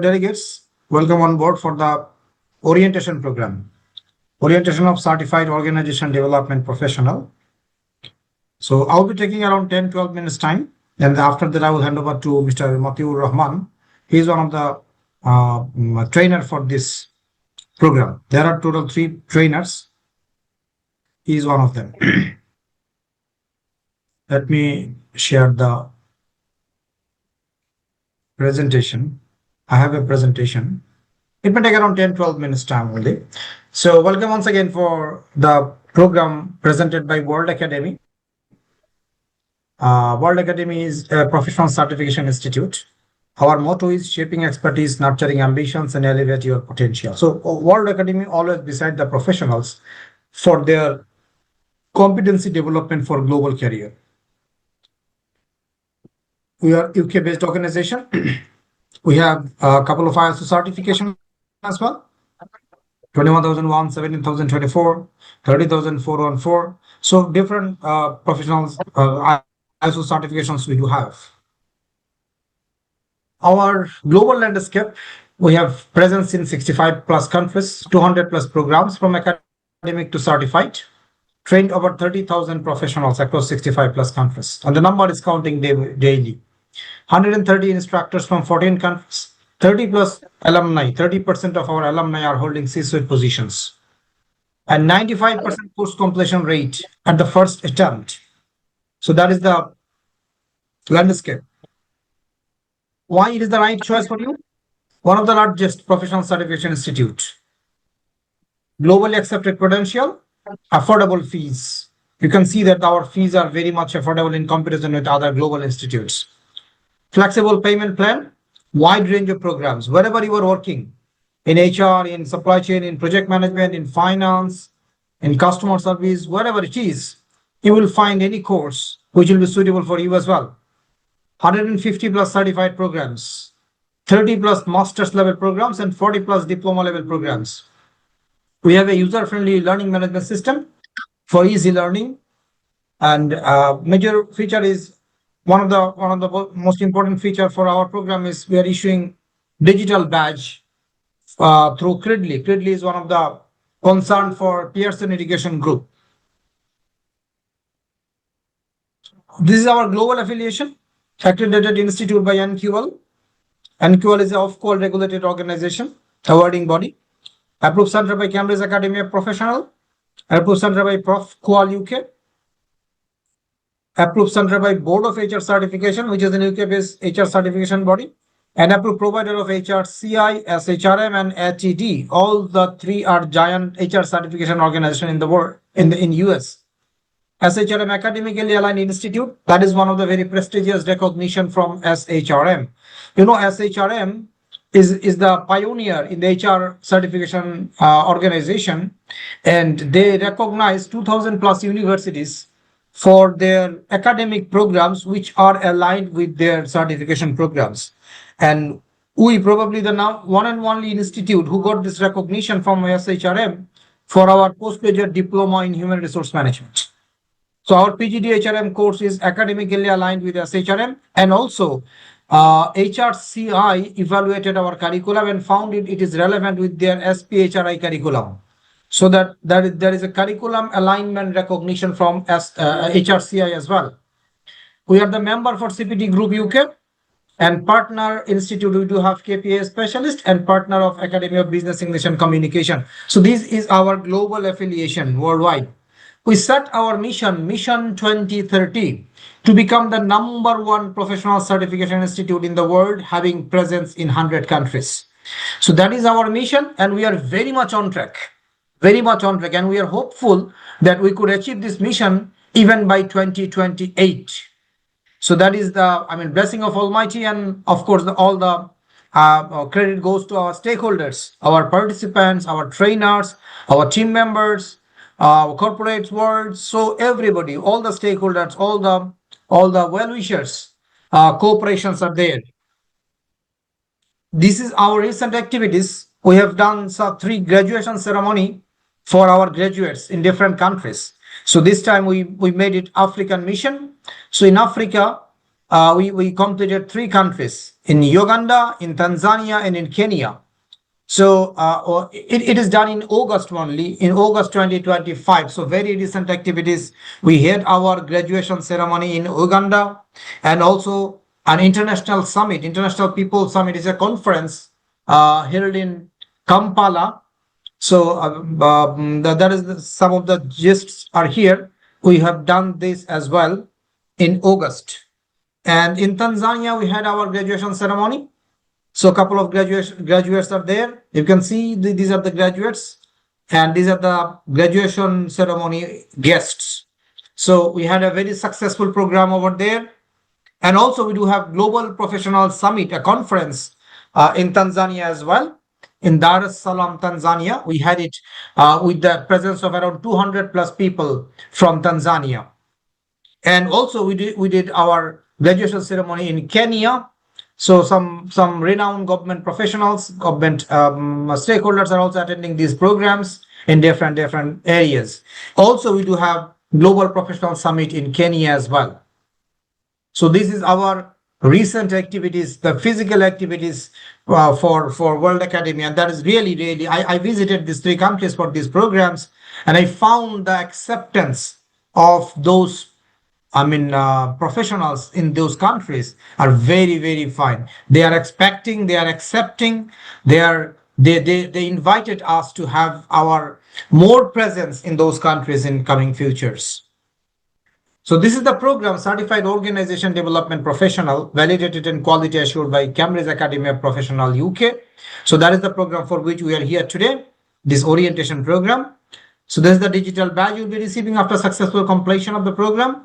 delegates, welcome on board for the orientation program, orientation of certified organization development professional. So I'll be taking around 10-12 minutes time. And after that, I will hand over to Mr. Matiur Rahman. He is one of the trainer for this program. There are total 3 trainers. He is one of them. Let me share the presentation. I have a presentation. It may take around 10-12 minutes time only. So welcome once again for the program presented by World Academy. World Academy is a professional certification institute. Our motto is shaping expertise, nurturing ambitions, and elevate your potential. So World Academy always beside the professionals for their competency development for global career. We are UK-based organization. We have a couple of ISO certification as well. 21,001, 17,024, 30,414. So different professionals ISO certifications we do have. Our global landscape, we have presence in 65 plus countries, 200 plus programs from academic to certified, trained over 30,000 professionals across 65 plus countries. And the number is counting daily. 130 instructors from 14 countries, 30 plus alumni, 30% of our alumni are holding C-suite positions, and 95% course completion rate at the first attempt. So that is the landscape. Why it is the right choice for you? One of the largest professional certification institute, globally accepted credential, affordable fees. You can see that our fees are very much affordable in comparison with other global institutes. Flexible payment plan, wide range of programs. Wherever you are working, in HR, in supply chain, in project management, in finance, in customer service, wherever it is, you will find any course which will be suitable for you as well. 150 plus certified programs, 30 plus master's level programs, and 40 plus diploma level programs. We have a user-friendly learning management system for easy learning. And major feature is one of the most important feature for our program is we are issuing digital badge through Credly. Credly is one of the concern for Pearson Education Group. This is our global affiliation, accredited institute by NQL. NQL is a off-call regulated organization, awarding body, approved center by Cambridge Academy of Professional, approved center by Prof Qual UK, approved center by Board of HR Certification, which is an UK-based HR certification body, and approved provider of HRCI, SHRM, and ATD. All the 3 are giant HR certification organization in the world, in US. SHRM Academically Aligned Institute, that is one of the very prestigious recognition from SHRM. You know, SHRM is the pioneer in the HR certification organization, and they recognize 2,000 plus universities for their academic programs which are aligned with their certification programs. And we probably the now one and only institute who got this recognition from SHRM for our postgraduate diploma in human resource management. So our PGD HRM course is academically aligned with SHRM, and also HRCI evaluated our curriculum and found it is relevant with their SPHRI curriculum. So that there is a curriculum alignment recognition from HRCI as well. We are the member for CPT Group UK, and partner institute. We do have KPA specialist and partner of Academy of Business English and Communication. So this is our global affiliation worldwide. We set our mission 2030, to become the #1 professional certification institute in the world, having presence in 100 countries. So that is our mission, and we are very much on track. And we are hopeful that we could achieve this mission even by 2028. So that is the blessing of Almighty, and of course all the credit goes to our stakeholders, our participants, our trainers, our team members, our corporate world. So everybody, all the stakeholders, all the well-wishers, cooperations are there. This is our recent activities. We have done 3 graduation ceremony for our graduates in different countries. So this time we made it African mission. So in Africa, we completed 3 countries in Uganda, in Tanzania, and in Kenya. So it is done in August only, in August 2025. So very recent activities. We had our graduation ceremony in Uganda, and also an international summit. International People Summit is a conference held in Kampala. So that is some of the gists are here. We have done this as well in August. And in Tanzania, we had our graduation ceremony. So a couple of graduates are there. You can see these are the graduates, and these are the graduation ceremony guests. So we had a very successful program over there. And also we do have Global Professional Summit, a conference in Tanzania as well. In Dar es Salaam, Tanzania, we had it with the presence of around 200 plus people from Tanzania. And also we did our graduation ceremony in Kenya. So some renowned government professionals, government stakeholders are also attending these programs in different areas. Also, we do have Global Professional Summit in Kenya as well. So this is our recent activities, the physical activities for World Academy, and that is really I visited these 3 countries for these programs, and I found the acceptance of those professionals in those countries are very fine. They are expecting, they are accepting, they invited us to have our more presence in those countries in coming futures. So this is the program, Certified Organization Development Professional, validated and quality assured by Cambridge Academy of Professional UK. So that is the program for which we are here today, this orientation program. So this is the digital badge you'll be receiving after successful completion of the program.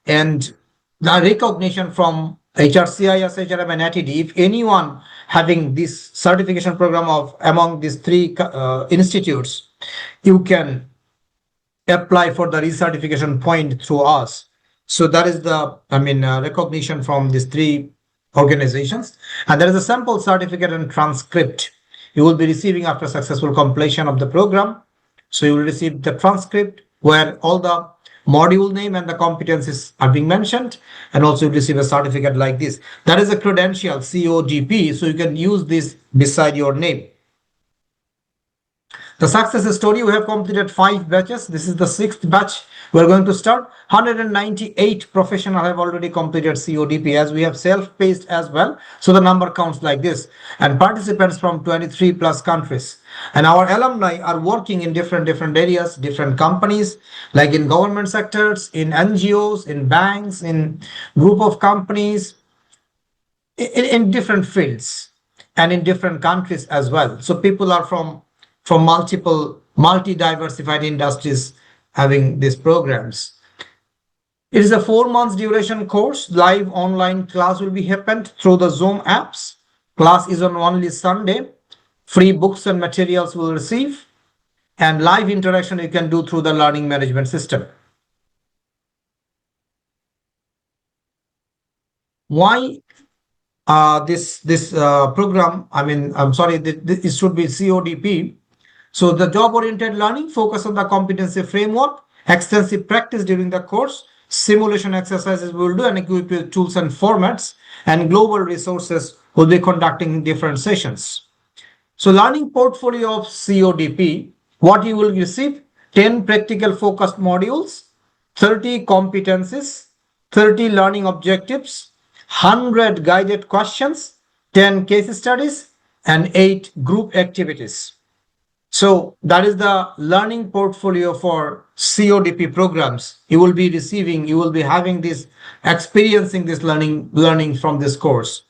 And the recognition from HRCIS, HRM, and ATD, if anyone having this certification program of among these 3 institutes, you can apply for the recertification point through us. So that is the recognition from these 3 organizations. And there is a sample certificate and transcript you will be receiving after successful completion of the program. So you will receive the transcript where all the module name and the competencies are being mentioned, and also you receive a certificate like this. That is a credential, CODP, so you can use this beside your name. The success story, we have completed 5 batches. This is the 6th batch. We're going to start. 198 professionals have already completed CODP, as we have self-paced as well. So the number counts like this. And participants from 23 plus countries. And our alumni are working in different areas, different companies, like in government sectors, in NGOs, in banks, in group of companies, in different fields and in different countries as well. So people are from multi-diversified industries having these programs. It is a 4 months duration course. Live online class will be happened through the Zoom apps. Class is on only Sunday. Free books and materials will receive. And live interaction you can do through the learning management system. Why this program? It should be CODP. So the job-oriented learning focus on the competency framework, extensive practice during the course, simulation exercises we will do and equip with tools and formats, and global resources will be conducting different sessions. So learning portfolio of CODP, what you will receive: 10 practical focused modules, 30 competencies, 30 learning objectives, 100 guided questions, 10 case studies, and 8 group activities. So that is the learning portfolio for CODP programs. You will be receiving, you will be having this, experiencing this learning from this course.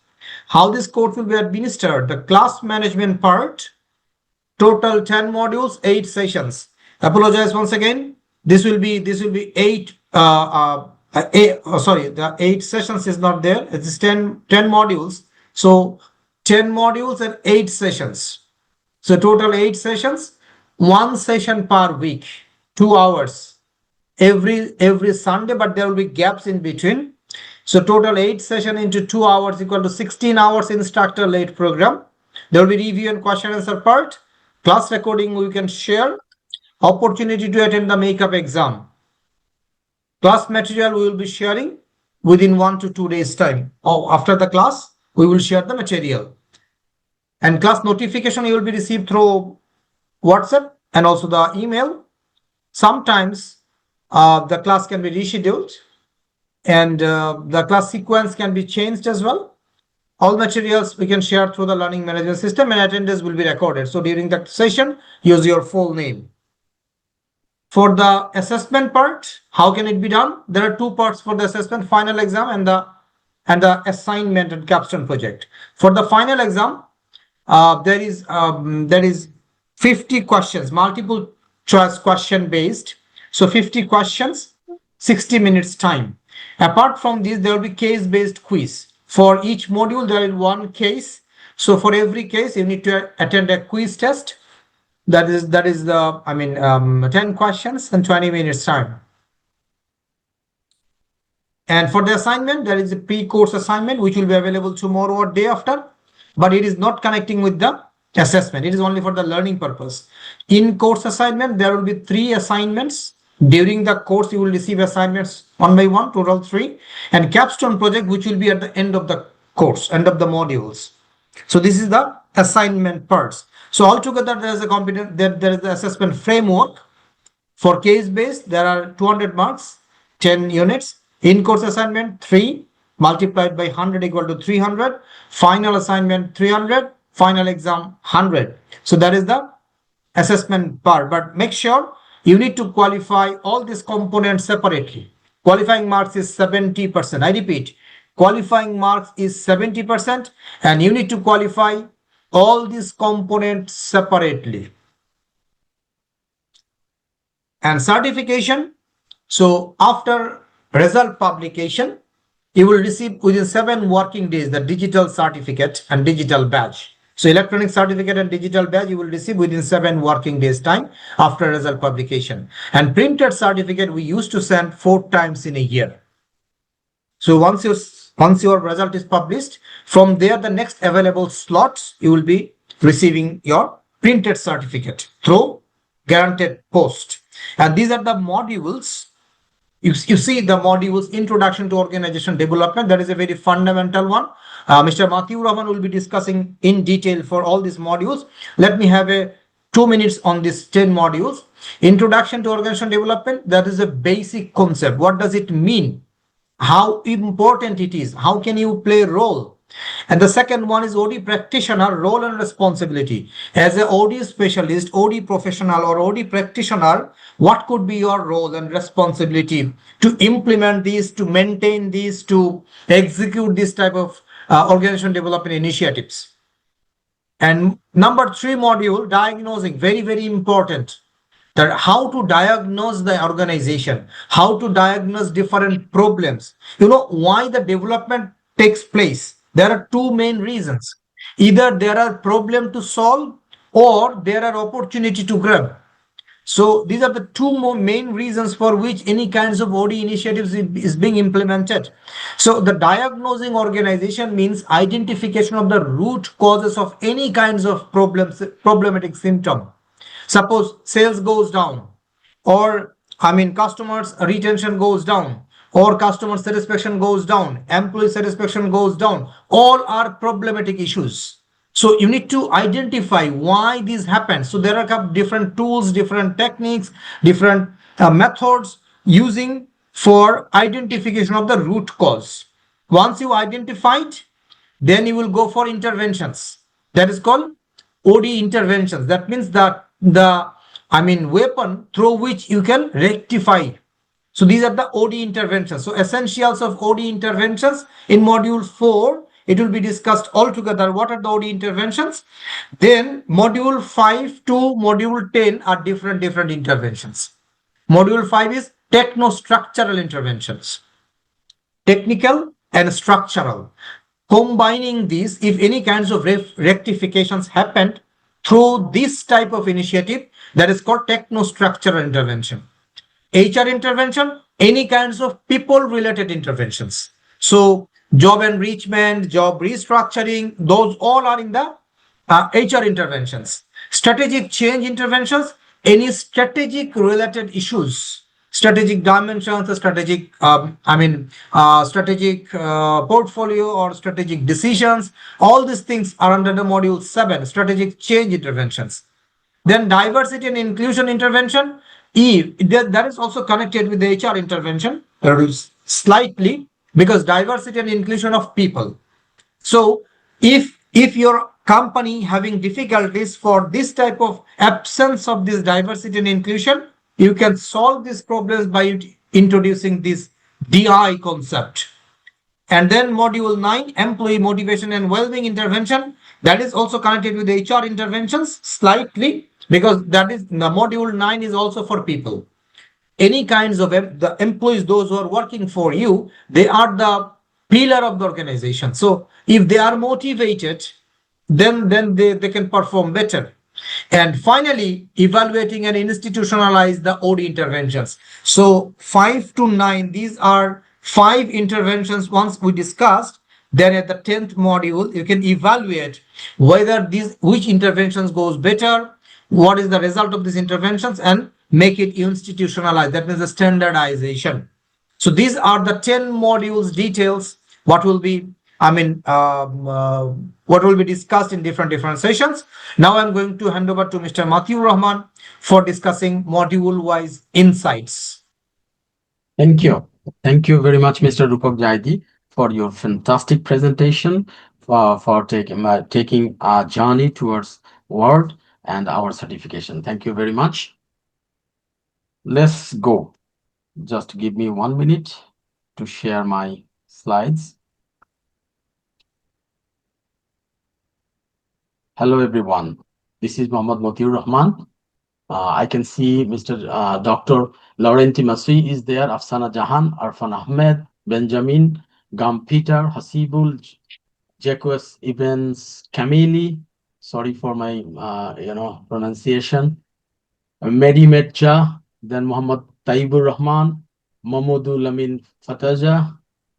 How this course will be administered: the class management part, total 10 modules, 8 sessions. Apologize once again. This will be 8. The 8 sessions is not there. It is 10 modules. So 10 modules and 8 sessions. So total 8 sessions, 1 session per week, 2 hours every Sunday, but there will be gaps in between. So total 8 session into 2 hours equal to 16 hours instructor-led program. There will be review and question answer part. Class recording we can share. Opportunity to attend the makeup exam. Class material we will be sharing. within 1 to 2 days time. Or after the class, we will share the material. And class notification you will be received through WhatsApp and also the email. Sometimes the class can be rescheduled and the class sequence can be changed as well. All materials we can share through the learning management system and attendance will be recorded. So during that session, use your full name. For the assessment part, how can it be done? There are two parts for the assessment, final exam and the assignment and capstone project. For the final exam, there is 50 questions, multiple choice question based. So 50 questions, 60 minutes time. Apart from this, there will be case based quiz. For each module, there is one case. So for every case, you need to attend a quiz test. That is the 10 questions and 20 minutes time. And for the assignment, there is a pre-course assignment which will be available tomorrow or day after, but it is not connecting with the assessment. It is only for the learning purpose. In course assignment, there will be 3 assignments. During the course, you will receive assignments one by one, total 3, and capstone project, which will be at the end of the course, end of the modules. So this is the assignment parts. So altogether, there is the assessment framework. For case based, there are 200 marks, 10 units. In course assignment, 3 multiplied by 100 equal to 300. Final assignment, 300. Final exam, 100. So that is the assessment part. But make sure you need to qualify all these components separately. Qualifying marks is 70%. I repeat, qualifying marks is 70%, and you need to qualify all these components separately. And certification. So after result publication, you will receive within 7 working days the digital certificate and digital badge. So electronic certificate and digital badge you will receive within 7 working days time after result publication. And printed certificate we used to send 4 times in a year. So once your result is published, from there the next available slots you will be receiving your printed certificate through guaranteed post. And these are the modules. You see the modules, Introduction to Organization Development. That is a very fundamental one. Mr. Matthew Rahman will be discussing in detail for all these modules. Let me have a 2 minutes on these 10 modules. Introduction to Organization Development, that is a basic concept. What does it mean? How important it is? How can you play a role? And the second one is OD practitioner role and responsibility. As an OD specialist, OD professional or OD practitioner, what could be your role and responsibility to implement these, to maintain these, to execute this type of organization development initiatives? And number 3 module, diagnosing, very, very important. That how to diagnose the organization, how to diagnose different problems. You know why the development takes place? There are 2 main reasons. Either there are problems to solve or there are opportunity to grab. So these are the 2 main reasons for which any kinds of OD initiatives is being implemented. So the diagnosing organization means identification of the root causes of any kinds of problematic symptom. Suppose sales goes down, or customers retention goes down, or customer satisfaction goes down, employee satisfaction goes down. All are problematic issues. So you need to identify why this happens. So there are different tools, different techniques, different methods using for identification of the root cause. Once you identify it, then you will go for interventions. That is called OD interventions. That means that the weapon through which you can rectify. So these are the OD interventions. So essentials of OD interventions in module 4, it will be discussed all together. What are the OD interventions? Then module 5 to module 10 are different interventions. Module 5 is techno-structural interventions. Technical and structural. Combining these, if any kinds of rectifications happened through this type of initiative, that is called techno-structural intervention. HR intervention, any kinds of people-related interventions. So job enrichment, job restructuring, those all are in the HR interventions. Strategic change interventions, any strategic related issues strategic dimensions, strategic, strategic portfolio or strategic decisions. All these things are under the module 7, strategic change interventions. Then diversity and inclusion intervention, that is also connected with the HR intervention slightly, because diversity and inclusion of people. So if your company having difficulties for this type of absence of this diversity and inclusion, you can solve these problems by introducing this DI concept. And then module 9, employee motivation and well-being intervention, that is also connected with HR interventions slightly, because that is the module 9 is also for people. Any kinds of the employees, those who are working for you, they are the pillar of the organization. So if they are motivated, then they can perform better. And finally, evaluating and institutionalize the OD interventions. So 5 to 9, these are 5 interventions once we discussed. Then at the 10th module, you can evaluate whether which interventions goes better, what is the result of these interventions, and make it institutionalized. That means the standardization. So these are the 10 modules details, what will be, what will be discussed in different sessions. Now I'm going to hand over to Mr. Matthew Rahman for discussing module wise insights. Thank you. Thank you very much, Mr. Rupak Jaidi, for your fantastic presentation, for taking a journey towards Word and our certification. Thank you very much. Let's go. Just give me 1 minute to share my slides. Hello, everyone. This is Mohammad Motiur Rahman. I can see Mr. Dr. Laurenti Masui is there, Afsana Jahan, Arfan Ahmed, Benjamin, Gam Peter, Hasibul, Jacques Evans, Kamili. Sorry for my pronunciation. Mehdi Metja, then Muhammad Taibur Rahman, Mahmoudul Lamin Fataja,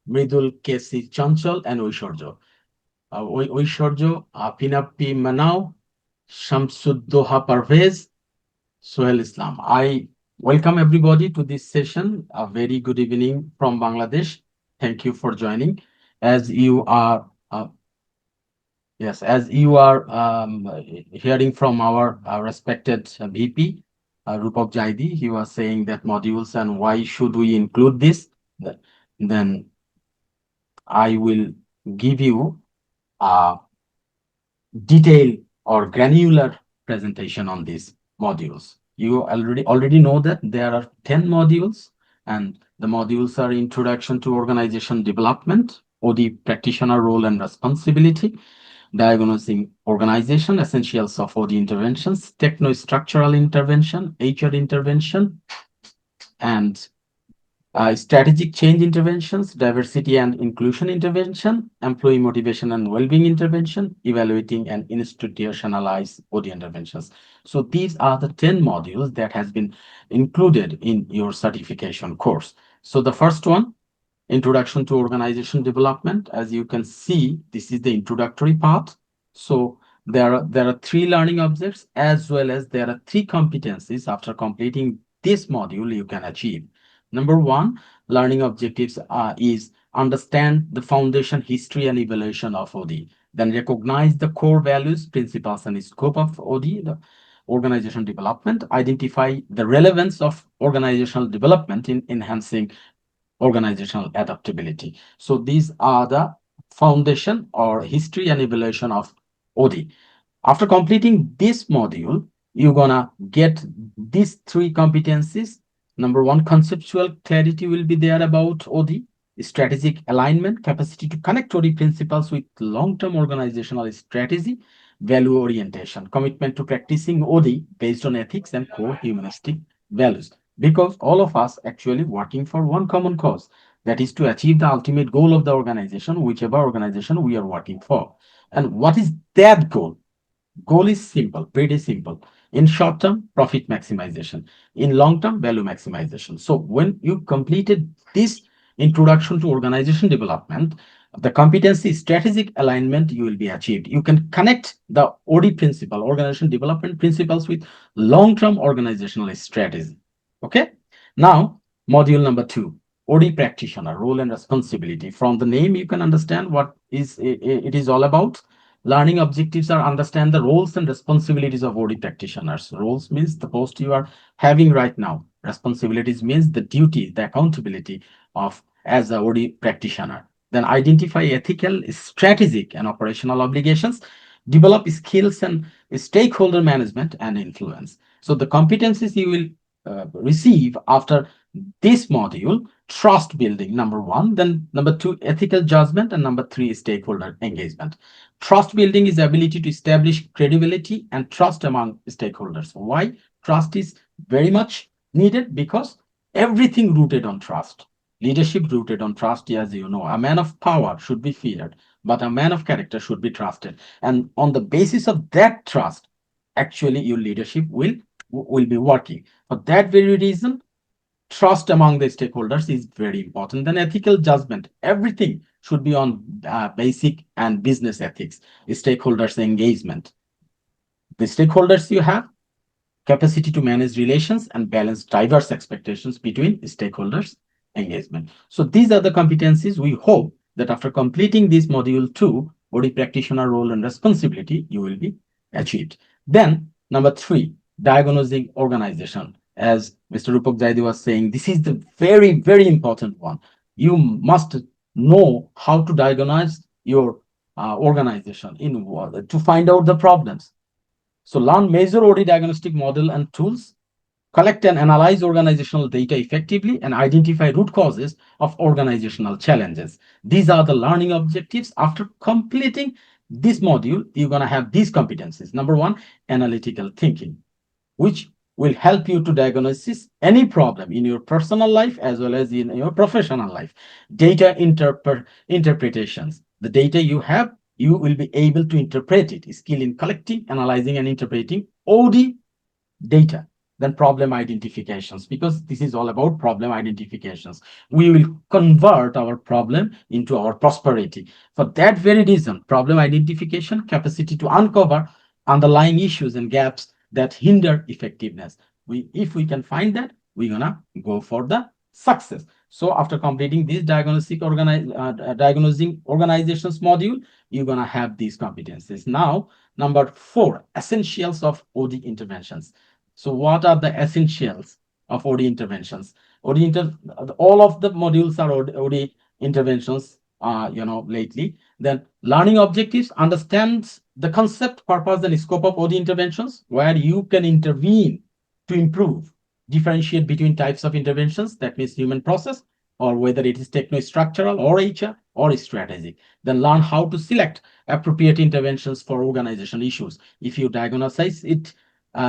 Mridul Kesi Chanchal, and Oishorjo. Oishorjo, Pinapi Manau, Shamsuddoha Parvez, Sohail Islam. I welcome everybody to this session. A very good evening from Bangladesh. Thank you for joining. As you are hearing from our respected VP, Rupak Jaidi, he was saying that modules and why should we include this. Then I will give you a detailed or granular presentation on these modules. You already know that there are 10 modules, and the modules are Introduction to Organization Development, OD Practitioner Role and Responsibility, Diagnosing Organization, Essentials of OD Interventions, Techno-Structural Intervention, HR Intervention, and Strategic Change Interventions, Diversity and Inclusion Intervention, Employee Motivation and Wellbeing Intervention, Evaluating and Institutionalize OD Interventions. So these are the 10 modules that has been included in your certification course. So the first one, Introduction to Organization Development. As you can see, this is the introductory part. So there are 3 learning objects, as well as there are 3 competencies after completing this module you can achieve. Number 1, learning objectives is understand the foundation, history, and evaluation of OD. Then recognize the core values, principles, and scope of OD, the organization development. Identify the relevance of organizational development in enhancing organizational adaptability. So these are the foundation or history and evaluation of OD. After completing this module, you're gonna get these 3 competencies. Number 1, conceptual clarity will be there about OD, strategic alignment, capacity to connect OD principles with long-term organizational strategy, value orientation, commitment to practicing OD based on ethics and core humanistic values. Because all of us actually working for one common cause, that is to achieve the ultimate goal of the organization, whichever organization we are working for. And what is that goal? Goal is simple, pretty simple. In short term, profit maximization. In long term, value maximization. So when you completed this introduction to organization development, the competency strategic alignment you will be achieved. You can connect the OD principle, organization development principles, with long-term organizational strategy. Okay. Now, Module number 2, OD practitioner, role and responsibility. From the name, you can understand what it is all about. Learning objectives are understand the roles and responsibilities of OD practitioners. Roles means the post you are having right now. Responsibilities means the duty, the accountability of as a OD practitioner. Then identify ethical, strategic, and operational obligations. Develop skills and stakeholder management and influence. So the competencies you will receive after this module: trust building, number 1, then number 2, ethical judgment, and number 3, stakeholder engagement. Trust building is ability to establish credibility and trust among stakeholders. Why trust is very much needed? Because everything rooted on trust. Leadership rooted on trust, as you know. A man of power should be feared, but a man of character should be trusted. And on the basis of that trust, actually your leadership will be working. For that very reason, trust among the stakeholders is very important. Then ethical judgment, everything should be on basic and business ethics. Stakeholders engagement, the stakeholders you have capacity to manage relations and balance diverse expectations between stakeholders engagement. So these are the competencies. We hope that after completing this module 2, OD practitioner role and responsibility, you will be achieved. Then number 3, diagnosing organization. As Mr. Rupak Jaidi was saying, this is the very, very important one. You must know how to diagnose your organization to find out the problems. So learn major OD diagnostic model and tools, collect and analyze organizational data effectively, and identify root causes of organizational challenges. These are the learning objectives. After completing this module, you're going to have these competencies. Number 1, analytical thinking, which will help you to diagnose any problem in your personal life as well as in your professional life. Data interpretations. The data you have, you will be able to interpret it. Skill in collecting, analyzing, and interpreting OD data. Then problem identifications, because this is all about problem identifications. We will convert our problem into our prosperity. For that very reason, problem identification, capacity to uncover underlying issues and gaps that hinder effectiveness. If we can find that, we're gonna go for the success. So after completing this diagnosing organizations module, you're gonna have these competencies. Now, number 4, essentials of OD interventions. So what are the essentials of OD interventions? All of the modules are OD interventions, lately. Then learning objectives understands the concept, purpose, and scope of OD interventions, where you can intervene to improve, differentiate between types of interventions, that means human process, or whether it is techno-structural or HR or strategic. Then learn how to select appropriate interventions for organization issues. If you diagnose it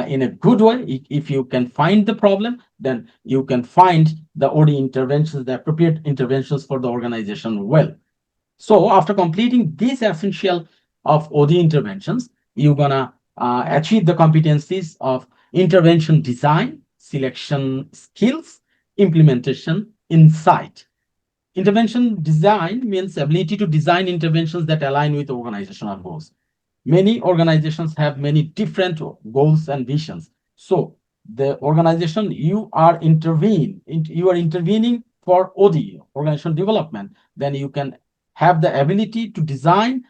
in a good way, if you can find the problem, then you can find the OD interventions, the appropriate interventions for the organization well. So after completing this essential of OD interventions, you're gonna achieve the competencies of intervention design, selection skills, implementation, insight. Intervention design means ability to design interventions that align with organizational goals. Many organizations have many different goals and visions. So the organization you are intervening for OD, organization development, then you can have the ability to design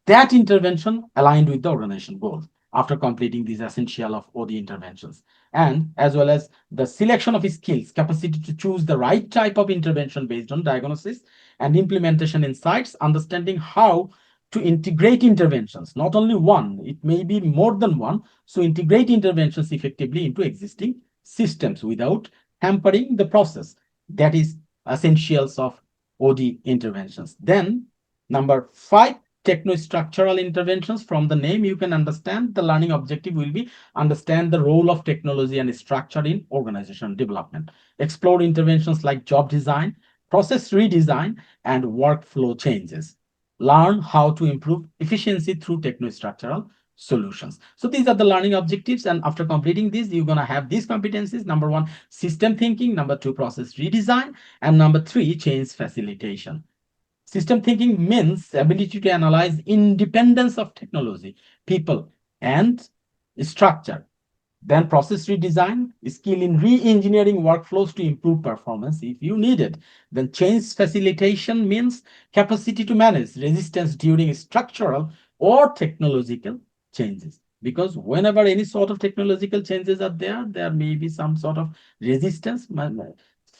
that intervention aligned with the organization goals after completing these essential of OD interventions, and as well as the selection of skills, capacity to choose the right type of intervention based on diagnosis, and implementation insights, understanding how to integrate interventions, not only one, it may be more than one. So integrate interventions effectively into existing systems without hampering the process. That is essentials of OD interventions. Then number 5, techno-structural interventions. From the name, you can understand the learning objective will be understand the role of technology and structure in organizational development. Explore interventions like job design, process redesign, and workflow changes. Learn how to improve efficiency through techno-structural solutions. So these are the learning objectives, and after completing this, you're going to have these competencies. Number 1, system thinking. Number 2, process redesign. And number 3, change facilitation. System thinking means ability to analyze independence of technology, people, and structure Then process redesign, skill in re-engineering workflows to improve performance if you need it. Then change facilitation means capacity to manage resistance during structural or technological changes. Because whenever any sort of technological changes are there, there may be some sort of resistance.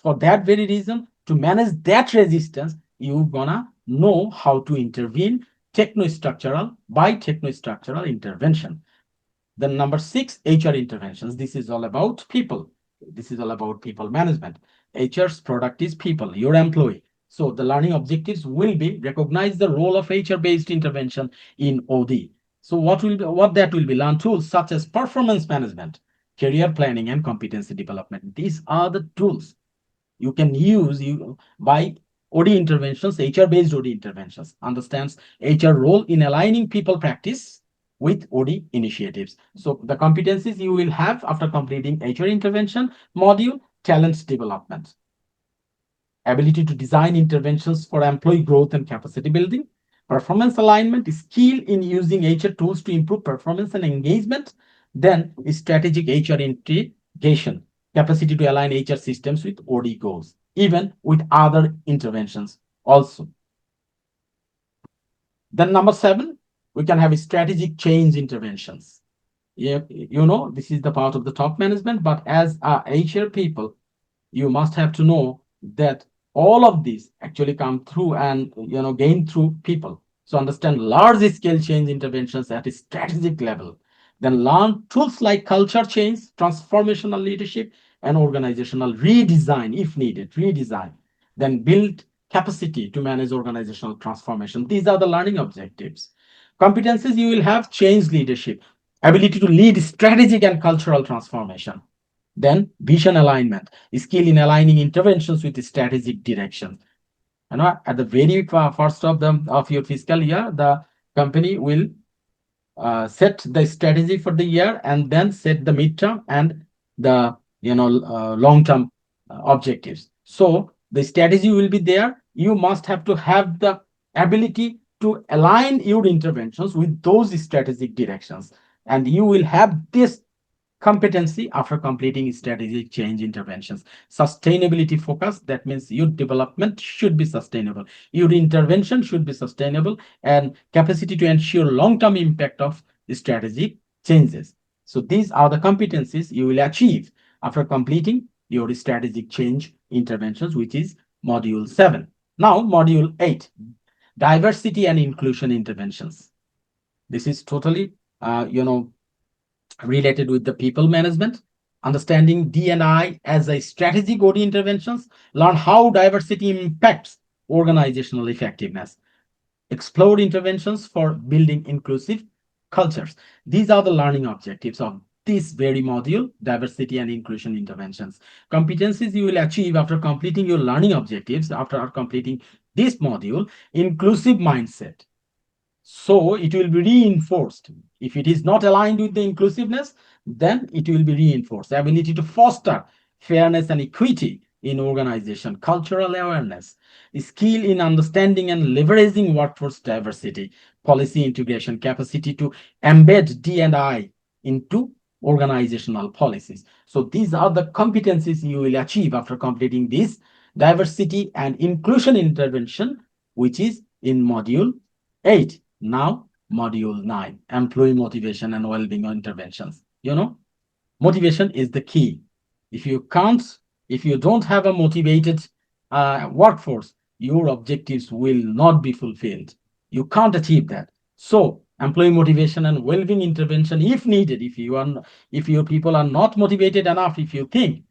For that very reason, to manage that resistance, you're gonna know how to intervene technostructural by technostructural intervention. Then number 6, HR interventions. This is all about people. This is all about people management. HR's product is people, your employee. So the learning objectives will be recognize the role of HR-based intervention in OD. So what that will be? Learn tools such as performance management, career planning, and competency development. These are the tools you can use by OD interventions, HR-based OD interventions. Understands HR role in aligning people practice with OD initiatives. So the competencies you will have after completing HR intervention module: talent development, ability to design interventions for employee growth and capacity building, performance alignment, skill in using HR tools to improve performance and engagement, then strategic HR integration, capacity to align HR systems with OD goals, even with other interventions also. Then number 7, we can have strategic change interventions. This is the part of the top management, but as a HR people, you must have to know that all of these actually come through and gain through people. So understand large scale change interventions at a strategic level. Then learn tools like culture change, transformational leadership, and organizational redesign if needed. Redesign. Then build capacity to manage organizational transformation. These are the learning objectives. Competencies you will have: change leadership, ability to lead strategic and cultural transformation. Then vision alignment, skill in aligning interventions with strategic direction. At the very first of your fiscal year, the company will set the strategy for the year and then set the midterm and the long-term objectives. So the strategy will be there. You must have to have the ability to align your interventions with those strategic directions, and you will have this competency after completing strategic change interventions. Sustainability focus, that means your development should be sustainable, your intervention should be sustainable, and capacity to ensure long-term impact of strategic changes. So these are the competencies you will achieve after completing your strategic change interventions, which is module 7. Now module 8, diversity and inclusion interventions. This is totally related with the people management. Understanding D&I as a strategic OD interventions, learn how diversity impacts organizational effectiveness, explore interventions for building inclusive cultures. These are the learning objectives of this very module, diversity and inclusion interventions. Competencies you will achieve after completing your learning objectives, after completing this module: inclusive mindset. So it will be reinforced. If it is not aligned with the inclusiveness, then it will be reinforced. Ability to foster fairness and equity in organization, cultural awareness, skill in understanding and leveraging workforce diversity, policy integration, capacity to embed D&I into organizational policies. So these are the competencies you will achieve after completing this diversity and inclusion intervention, which is in module 8. Now, module 9, employee motivation and well-being interventions. Motivation is the key. If you don't have a motivated workforce, your objectives will not be fulfilled. You can't achieve that. So, employee motivation and well-being intervention, if needed, if your people are not motivated enough, if you think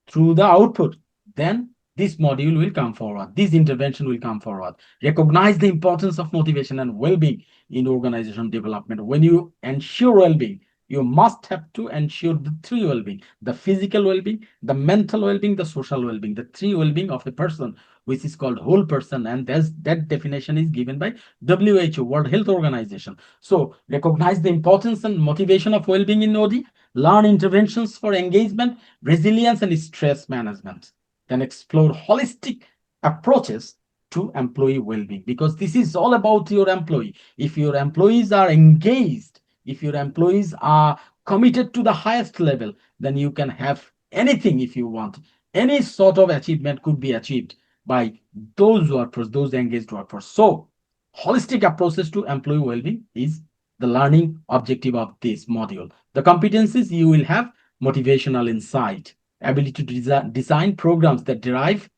through the output, then this module will come forward. This intervention will come forward. Recognize the importance of motivation and well-being in organization development. When you ensure well-being, you must have to ensure the 3 well-being: the physical well-being, the mental well-being, the social well-being, the 3 well-being of a person, which is called whole person. And that definition is given by WHO, World Health Organization. So recognize the importance and motivation of well-being in OD. Learn interventions for engagement, resilience, and stress management. Then explore holistic approaches to employee well-being, because this is all about your employee. If your employees are engaged, If your employees are committed to the highest level, then you can have anything if you want. Any sort of achievement could be achieved by those workforce, those engaged workforce. So holistic approaches to employee well-being is the learning objective of this module. The competencies you will have: motivational insight, ability to design programs that derive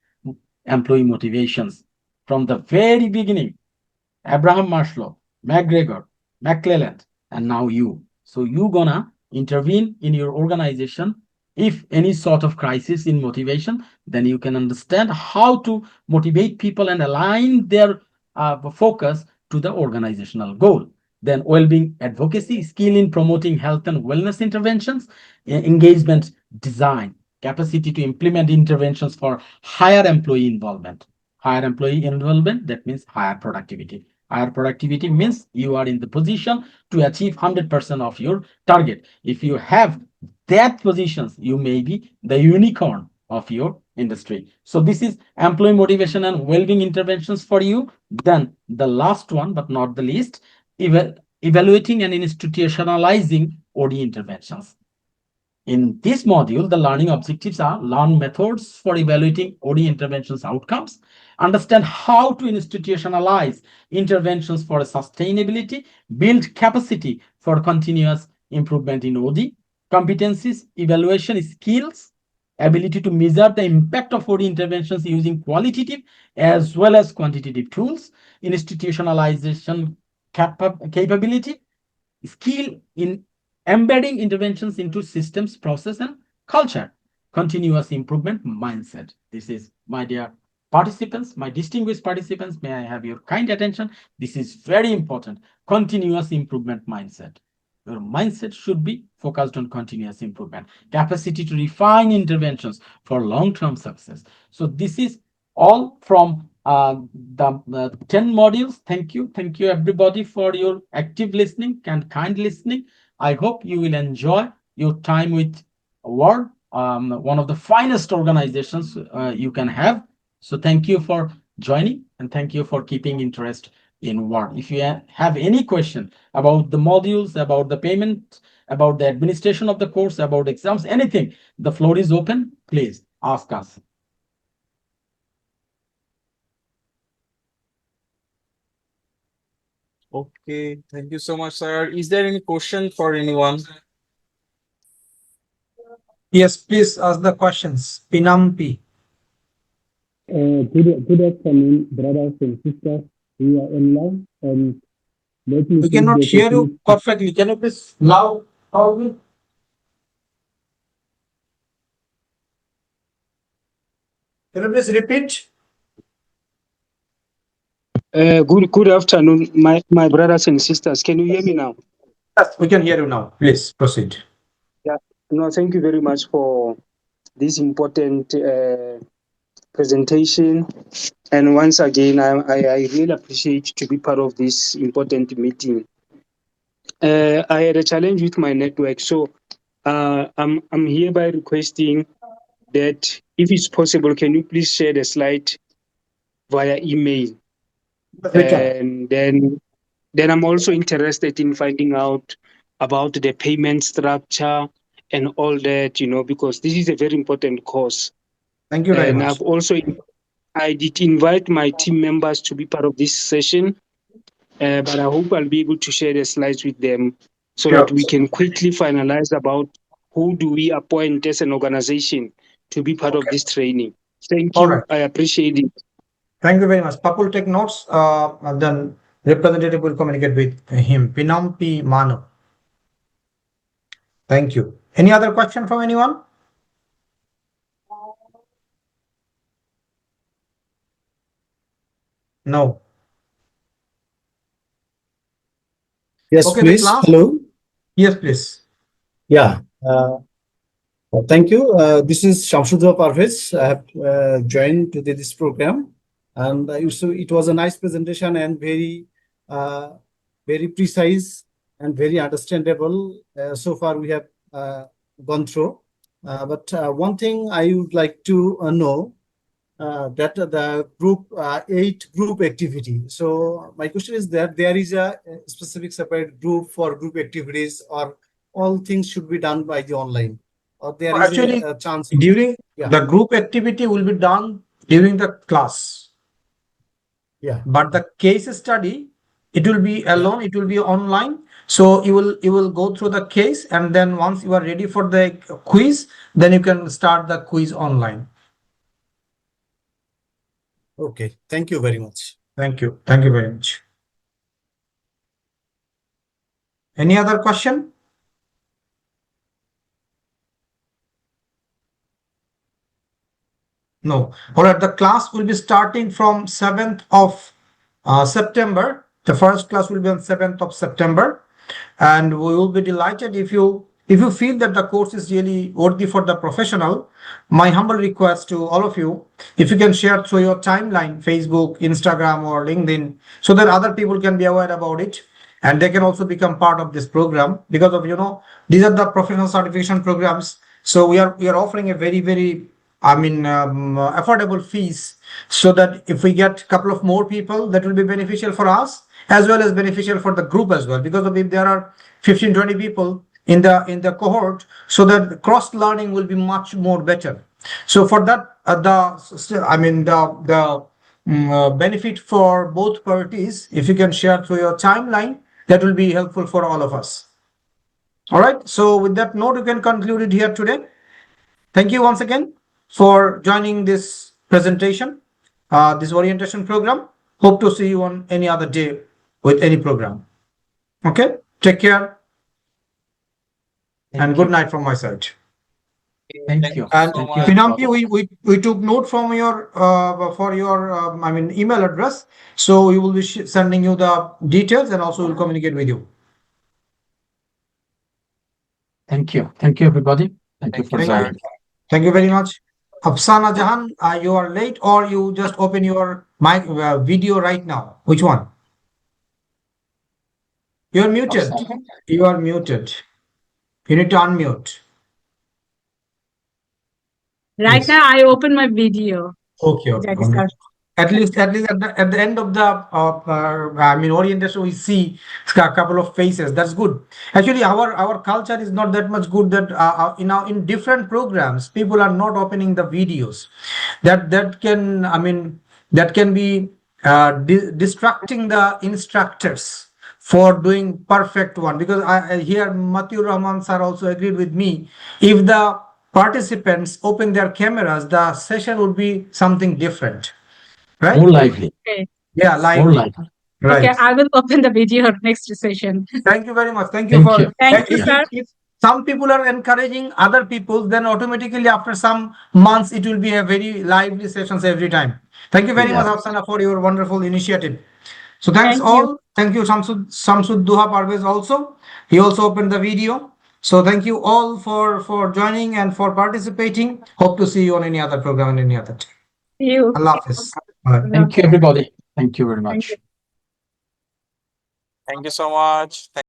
employee motivations from the very beginning. Abraham Maslow, McGregor, McClelland, and now you. So you gonna intervene in your organization if any sort of crisis in motivation, then you can understand how to motivate people and align their focus to the organizational goal. Then well-being advocacy, skill in promoting health and wellness interventions, engagement design, capacity to implement interventions for higher employee involvement. Higher employee involvement, that means higher productivity. Higher productivity means you are in the position to achieve 100% of your target. If you have that positions, you may be the unicorn of your industry. So this is employee motivation and well-being interventions for you. Then the last one, but not the least, evaluating and institutionalizing OD interventions. In this module, the learning objectives are: learn methods for evaluating OD interventions outcomes, understand how to institutionalize interventions for sustainability, build capacity for continuous improvement in OD, competencies, evaluation skills, ability to measure the impact of OD interventions using qualitative as well as quantitative tools, institutionalization capability, skill in embedding interventions into systems, process, and culture, continuous improvement mindset. This is, my dear participants, my distinguished participants, may I have your kind attention? This is very important. Continuous improvement mindset. Your mindset should be focused on continuous improvement, capacity to refine interventions for long-term success. So this is all from the 10 modules. Thank you. Thank you, everybody, for your active listening and kind listening. I hope you will enjoy your time with WARD, one of the finest organizations you can have. So thank you for joining, and thank you for keeping interest in WARD. If you have any question about the modules, about the payment, about the administration of the course, about exams, anything, the floor is open. Please ask us. Okay, thank you so much, sir. Is there any question for anyone? Yes, please ask the questions. Pinampi. Good afternoon, brothers and sisters. We are online, and let me We cannot hear you perfectly. Can you please loud? Can you please repeat? Good afternoon, my brothers and sisters. Can you hear me now? Yes, we can hear you now. Please proceed. Yeah. No, thank you very much for this important presentation. And once again, I really appreciate to be part of this important meeting. I had a challenge with my network, so I'm hereby requesting that if it's possible, can you please share the slide via email? And then I'm also interested in finding out about the payment structure and all that, because this is a very important course. Thank you very And much. I did invite my team members to be part of this session, but I hope I'll be able to share the slides with them so that we can quickly finalize about who do we appoint as an organization to be part of this training. Thank you. Right. I appreciate it. Thank you very much. Papul, take notes. And then representative will communicate with him. Pinampi Mano. Thank you. Any other question from anyone? No. Yes, Okay, please. Hello. Yes, please. Yeah. Thank you. This is Shamsudra Parvez. I have joined to this program, and so it was a nice presentation and very precise and very understandable. So far, we have gone through. But one thing I would like to know that the group 8 group activity. So my question is that there is a specific separate group for group activities, or all things should be done by the online, or there is Actually, a chance. during Yeah. the group activity will be done during the class, Yeah. but the case study, it will be alone, it will be online. So you will go through the case, and then once you are ready for the quiz, then you can start the quiz online. Okay. Thank you very much. Thank you. Thank you very much. Any other question? No. All right. The class will be starting from 7th of September. The first class will be on 7th of September. And we will be delighted if you feel that the course is really worthy for the professional. My humble request to all of you, if you can share through your timeline, Facebook, Instagram, or LinkedIn, so that other people can be aware about it, and they can also become part of this program, because of, these are the professional certification programs. So we are offering a very, very, affordable fees, so that if we get a couple of more people, that will be beneficial for us as well as beneficial for the group as well, because of if there are 15-20 people in the cohort, so that cross learning will be much more better. So for that, benefit for both parties, if you can share through your timeline, that will be helpful for all of us. All right. So with that note, you can conclude it here today. Thank you once again for joining this presentation, this orientation program. Hope to see you on any other day with any program. Okay. Take care. And good night from my side. Thank you. And so much. Pinampi, we took note from your email address, so we will be sending you the details, and also we'll communicate with you. Thank you. Thank you, everybody. Thank you for Thank you, sir. joining. Thank you very much. Afsana Jahan, you are late, or you just open your mic video right now? Which one? You are muted. You are muted. You need to unmute. Right Yes. now, I open my video. Okay. That is how- At least at the end of the orientation, we see a couple of faces. That's good. Actually, our culture is not that much good that in different programs, people are not opening the videos. That can be distracting the instructors for doing perfect one, because I hear Matiu Rahman sir also agreed with me. If the participants open their cameras, the session would be something different, right? More lively. Okay. Yeah, More lively. lively. Right. Okay, I will open the video next session. Thank you very much. Thank you for. Thank you, sir. If some people are encouraging other people, then automatically after some months it will be a very lively sessions every time. Thank you very Yeah. much, Afsana, for your wonderful initiative. So thanks Thank all. you. Thank you, Samsud Duha Parvez also. He also opened the video. So thank you all for joining and for participating. Hope to see you on any other program and any other time. See you. Allah Hafiz. Bye. Thank you, everybody. Thank you very Thank much. you. Thank you so much.